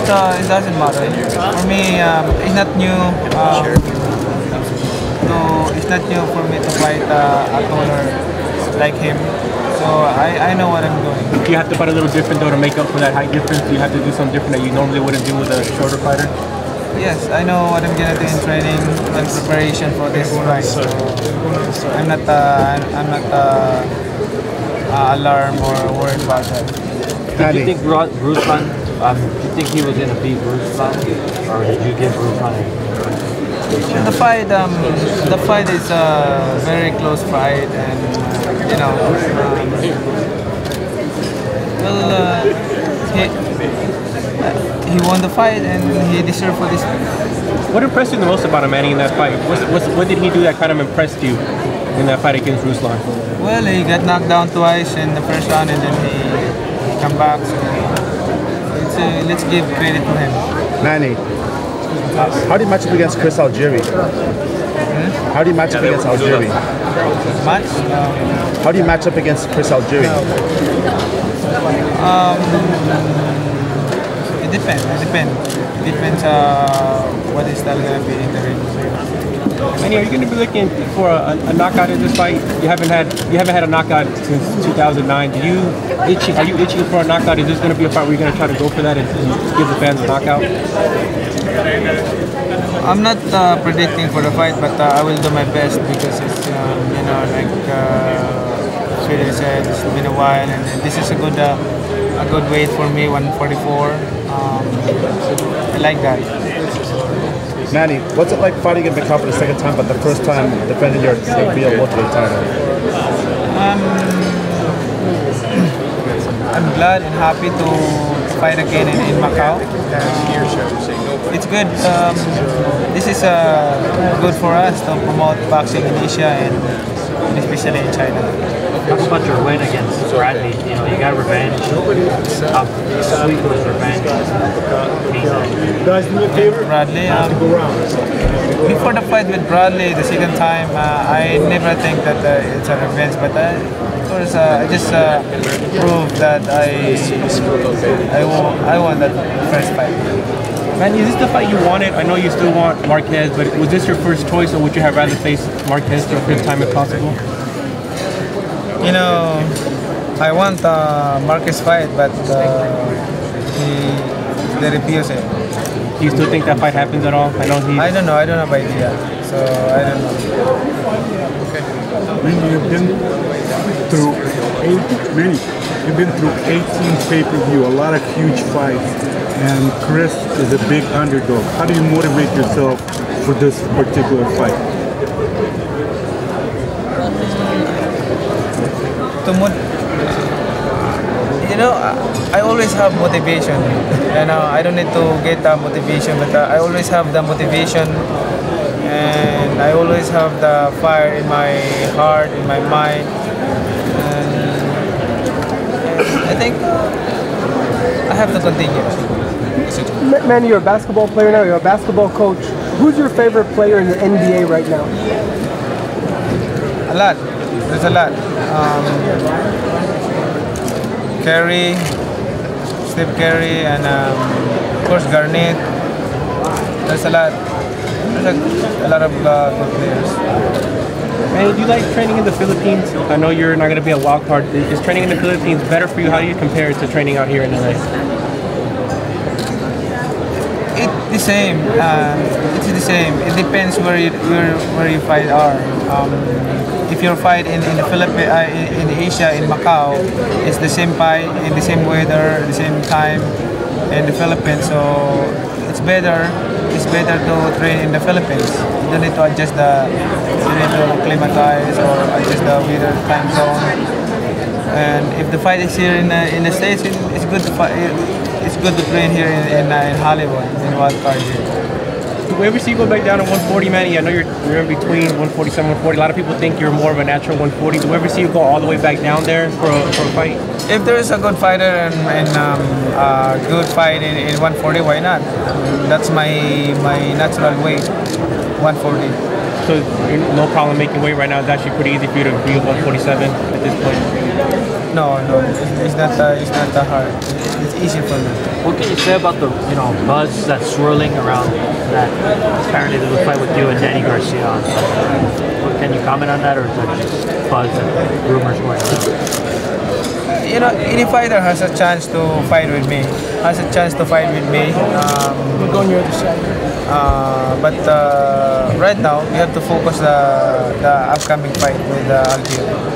it doesn't matter. For me, it's not new. It's not new for me to fight a taller like him. So I know what I'm doing. Do you have to fight a little different though to make up for that height difference? Do you have to do something different that you normally wouldn't do with a shorter fighter? Yes, I know what I'm gonna do in training and preparation for this fight. So I'm not alarmed or worried about that. Did you think Ruslan? Do you think he was gonna beat Ruslan, or did you give Ruslan? The fight is a very close fight, and you know, he won the fight and he deserved for this. What impressed you the most about Manny in that fight? What did he do that kind of impressed you in that fight against Ruslan? Well, he got knocked down twice in the first round, and then he come back. So let's give credit to him. Manny, how do you match up against Chris Algieri? How do you match up against Algieri? Match? How do you match up against Chris Algieri? It depends. It depends what is style gonna be in the ring. Manny, are you going to be looking for a knockout in this fight? You haven't had a knockout since 2009. Are you itching for a knockout? Is this going to be a fight where you're going to try to go for that and give the fans a knockout? I'm not predicting for the fight, but I will do my best because it's you know, like Sweden said, it's been a while, and this is a good weight for me, 144. I like that. Manny, what's it like fighting in Macau for the second time, but the first time defending your real welterweight title? I'm glad and happy to fight again in Macau. It's good. This is good for us to promote boxing in Asia and especially in China. Talk about your win against Bradley. You know, you got revenge. How sweet was revenge? Guys, do me a favor. Bradley. Before the fight with Bradley, the second time, I never think that it's a revenge, but of course, I just proved that I won that first fight. Man, is this the fight you wanted? I know you still want Marquez, but was this your first choice, or would you have rather faced Marquez for a fifth time if possible? You know, I want Marquez fight, but they refuse it. Do you still think that fight happens at all? I don't know. I don't have idea. So I don't know. Okay. Manny, you've been through 18 pay-per-view, a lot of huge fights, and Chris is a big underdog. How do you motivate yourself for this particular fight? You know, I always have motivation. And I don't need to get that motivation, but I always have the motivation, and I always have the fire in my heart, in my mind, and I think I have to continue. Manny, you're a basketball player now. You're a basketball coach. Who's your favorite player in the NBA right now? A lot. There's a lot. Curry, Steve Curry, and of course Garnett. There's a lot. There's a lot of good players. Hey, do you like training in the Philippines? I know you're not going to be a wild card. Is training in the Philippines better for you? How do you compare it to training out here in LA? It's the same. It's the same. It depends where you fight are. If you fight in the Philippines, in Asia, in Macau, it's the same fight, in the same weather, the same time, in the Philippines. So it's better. It's better to train in the Philippines. You don't need to adjust you need to acclimatize or adjust the weather time zone. And if the fight is here in the States, it's good to fight. It's good to train here in Hollywood, in wild card here. Do we ever see you go back down to 140, Manny? I know you're in between 147 and 140. A lot of people think you're more of a natural 140. Do we ever see you go all the way back down there for a fight? If there is a good fighter and a good fight in 140, why not? That's my natural weight, 140. So no problem making weight right now. It's actually pretty easy for you to be 147 at this point. No, it's not that hard. it's easy for me. What can you say about the buzz that's swirling around that apparently there's a fight with you and Danny Garcia on Sunday? Can you comment on that, or is that just buzz and rumors going on? Any fighter has a chance to fight with me. We're going your other side. But right now, we have to focus the upcoming fight with Algieri.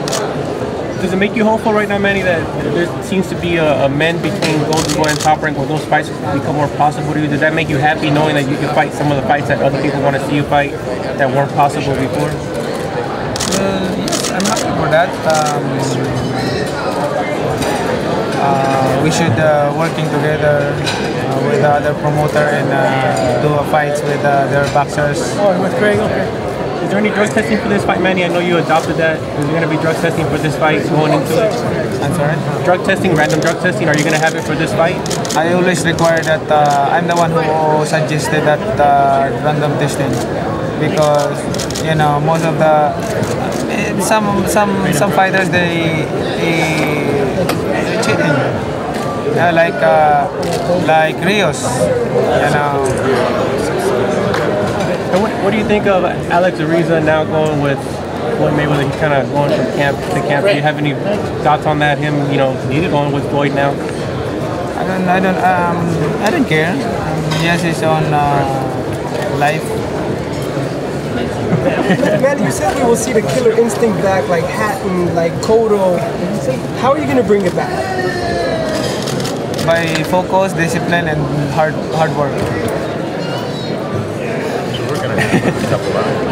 Does it make you hopeful right now, Manny, that there seems to be a mend between Golden Boy and Top Rank where those fights become more possible to you? Does that make you happy knowing that you can fight some of the fights that other people want to see you fight that weren't possible before? Yes, I'm happy for that. We should working together with the other promoter and do fights with their boxers. Oh, with Craig, okay. Is there any drug testing for this fight, Manny? I know you adopted that. Is there going to be drug testing for this fight going into it? I'm sorry? Drug testing, random drug testing, are you going to have it for this fight? I always require that. I'm the one who suggested that random testing because most of the some fighters they cheating. Like Rios, And what do you think of Alex Ariza now going with Floyd Mayweather? He's kind of going from camp to camp. Do you have any thoughts on that? Him, going with Floyd now. I don't care. He has his own life. Manny, you said we will see the killer instinct back, like Hatton, like Cotto. How are you going to bring it back? By focus, discipline, and hard work.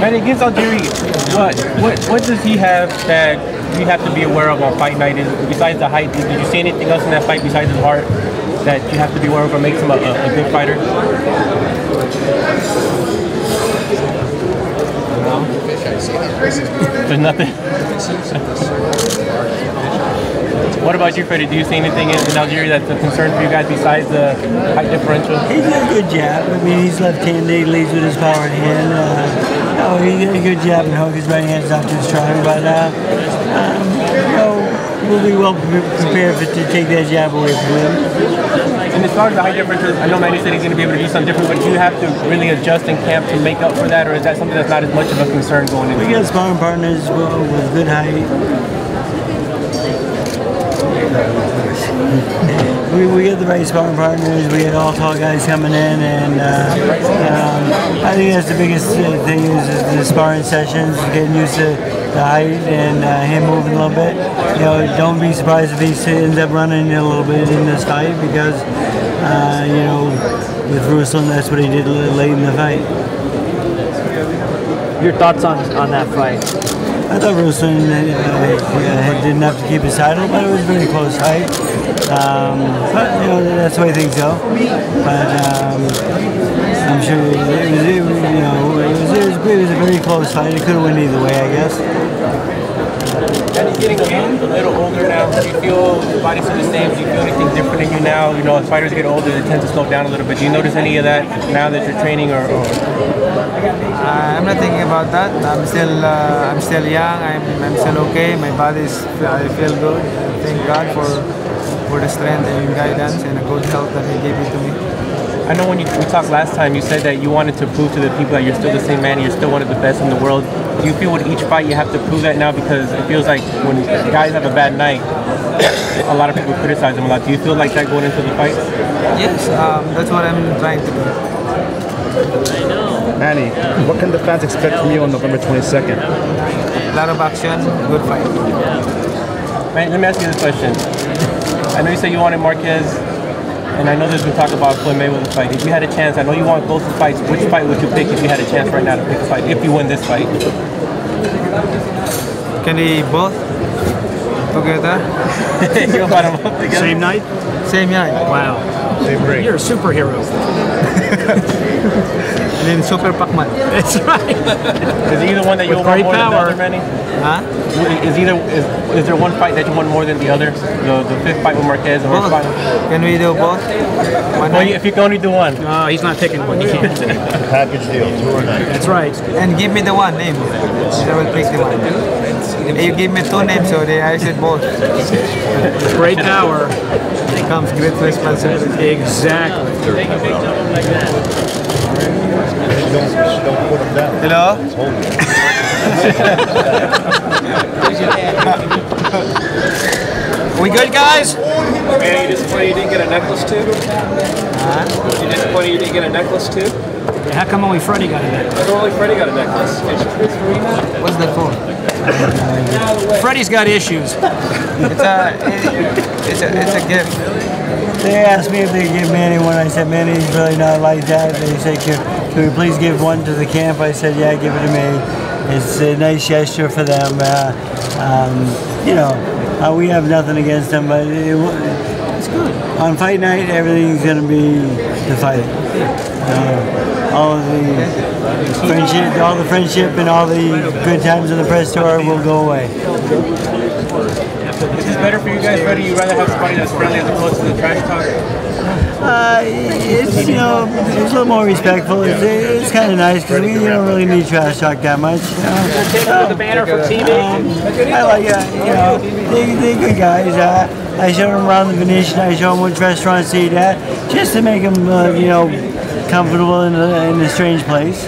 Manny, against Algieri, what does he have that you have to be aware of on fight night? Besides the height, did you see anything else in that fight besides his heart that you have to be aware of or makes him a good fighter? There's nothing. What about you, Freddie? Do you see anything in Algieri that's a concern for you guys besides the height differential? He did a good job. I mean, he's left-handed. He leads with his power hand. He did a good job and hook. His right hand's not too strong, but we'll be well prepared to take that jab away from him. And as far as the height differential, I know Manny said he's going to be able to do something different, but do you have to really adjust in camp to make up for that, or is that something that's not as much of a concern going into? We got sparring partners with good height. We get the right sparring partners. We had all tall guys coming in, and I think that's the biggest thing is the sparring sessions, getting used to the height and him moving a little bit. Don't be surprised if he ends up running a little bit in this fight because with Ruslan, that's what he did late in the fight. Your thoughts on that fight? I thought Ruslan did enough to keep his title, but it was a very close fight. But that's the way things go. But I'm sure it was a very close fight. It could have went either way, I guess. And he's getting a little older now. Do you feel your body's still the same? Do you feel anything different in you now? As fighters get older, they tend to slow down a little bit. Do you notice any of that now that you're training, or? I'm not thinking about that. I'm still young. I'm still okay. My I feel good. Thank God for the strength and guidance and a good health that He gave it to me. I know when we talked last time, you said that you wanted to prove to the people that you're still the same man, you're still one of the best in the world. Do you feel with each fight you have to prove that now? Because it feels like when guys have a bad night, a lot of people criticize them a lot. Do you feel like that going into the fight? Yes, that's what I'm trying to do. Manny, what can the fans expect from you on November 22nd? A lot of action, good fight. Man, let me ask you this question. I know you said you wanted Marquez, and I know there's been talk about Floyd Mayweather fight. If you had a chance, I know you want both the fights. Which fight would you pick if you had a chance right now to pick a fight? If you win this fight, can we both together? You'll fight them both together. Same night? Same night. Wow. Same ring. You're a superhero. And then Super Pacman. That's right. Is either one that you want great more power. than the other, Manny? Huh? Is there one fight that you want more than the other? The fifth fight with Marquez or Both. fight? Can we do both? One Well, night? if you can only do one. No, he's not picking one. He can't. Package deal, 2 or 9. That's right. And give me the one name. I will pick the one. You give me 2 names, so I said both. Great power. comes great responsibility. Exactly. Don't put him down. Hello? We good, guys? Man, you disappointed you didn't get a necklace too? You disappointed you didn't get a necklace too? Yeah, how come only Freddie got a necklace? Only Freddie got a necklace. What's that for? Freddie's got issues. It's a gift. They asked me if they could give Manny one. I said, Manny's really not like that. They said, can we please give one to the camp? I said, yeah, give it to me. It's a nice gesture for them. You know, we have nothing against them, but it's good. On fight night, everything's going to be the fight. All the friendship and all the good times in the press tour will go away. Is this better for you guys? Or do you rather have somebody that's friendly as opposed to the trash talk? It's, you know, it's a little more respectful. It's kind of nice because we don't really need trash talk that much. The banner for TV. I like, you know, they're good guys. I show them around the Venetian. I show them which restaurants to eat at, just to make them, you know, comfortable in a strange place.